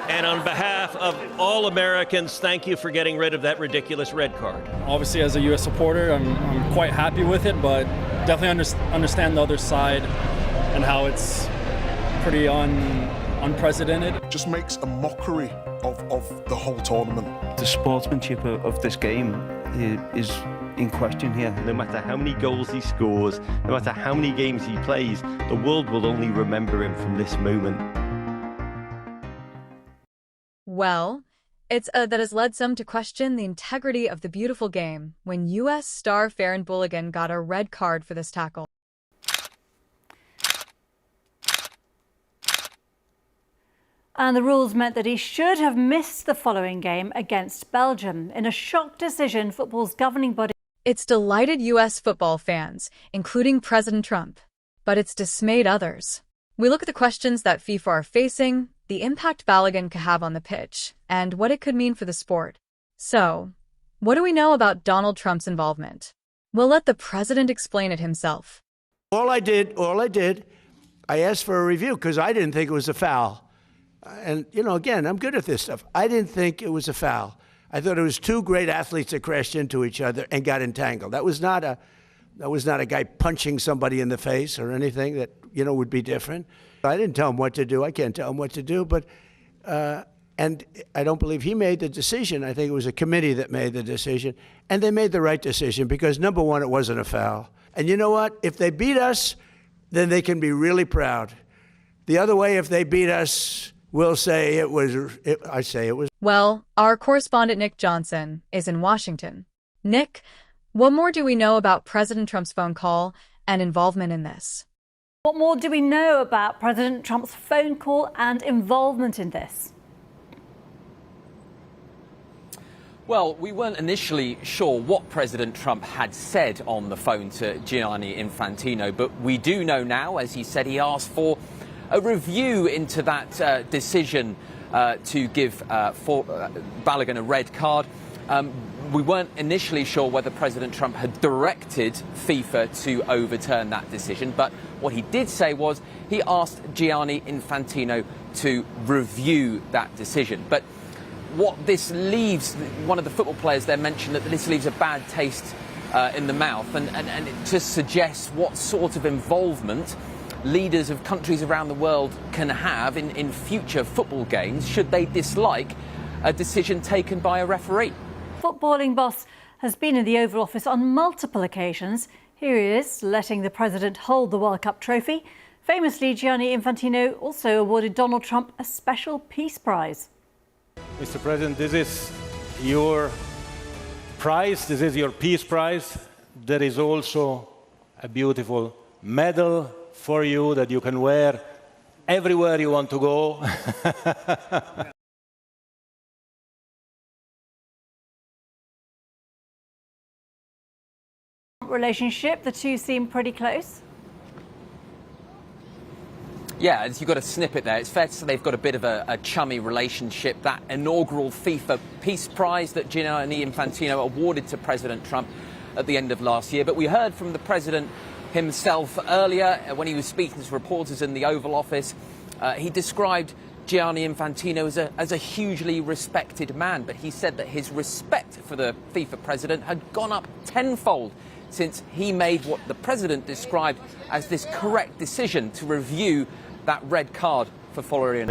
And on behalf of all Americans, thank you for getting rid of that ridiculous red card. Obviously, as a U.S. supporter, I'm quite happy with it, but definitely understand the other side and how it's pretty unprecedented. It just makes a mockery of the whole tournament. The sportsmanship of this game is in question here. No matter how many goals he scores, no matter how many games he plays, the world will only remember him from this moment. Well, it's that has led some to question the integrity of the beautiful game when U.S. star Folarin Balogun got a red card for this tackle. And the rules meant that he should have missed the following game against Belgium in a shock decision football's governing body. It's delighted U.S. football fans, including President Trump, but it's dismayed others. We look at the questions that FIFA are facing, the impact Balogun could have on the pitch, and what it could mean for the sport. So, what do we know about Donald Trump's involvement? We'll let the president explain it himself. All I did, I asked for a review because I didn't think it was a foul. And, you know, again, I'm good at this stuff. I didn't think it was a foul. I thought it was two great athletes that crashed into each other and got entangled. That was not a guy punching somebody in the face or anything that, you know, would be different. I didn't tell him what to do. I can't tell him what to do. But, and I don't believe he made the decision. I think it was a committee that made the decision. And they made the right decision because, number one, it wasn't a foul. And you know what? If they beat us, then they can be really proud. The other way, if they beat us, we'll say it was. Well, our correspondent Nick Johnson is in Washington. Nick, what more do we know about President Trump's phone call and involvement in this? What more do we know about President Trump's phone call and involvement in this? Well, we weren't initially sure what President Trump had said on the phone to Gianni Infantino, but we do know now, as he said, he asked for a review into that decision to give Balogun a red card. We weren't initially sure whether President Trump had directed FIFA to overturn that decision, but what he did say was he asked Gianni Infantino to review that decision. But what this leaves, one of the football players there mentioned that this leaves a bad taste in the mouth, and it just suggests what sort of involvement leaders of countries around the world can have in future football games should they dislike a decision taken by a referee. Footballing boss has been in the Oval Office on multiple occasions. Here he is, letting the president hold the World Cup trophy. Famously, Gianni Infantino also awarded Donald Trump a special peace prize. Mr. President, this is your prize, this is your peace prize. There is also a beautiful medal for you that you can wear everywhere you want to go. Relationship, the two seem pretty close. Yeah, as you've got a snippet there, it's fair to say they've got a bit of a chummy relationship. That inaugural FIFA Peace Prize that Gianni Infantino awarded to President Trump at the end of last year. But we heard from the president himself earlier when he was speaking to reporters in the Oval Office. He described Gianni Infantino as a hugely respected man, but he said that his respect for the FIFA president had gone up tenfold since he made what the president described as this correct decision to review that red card for Folarin.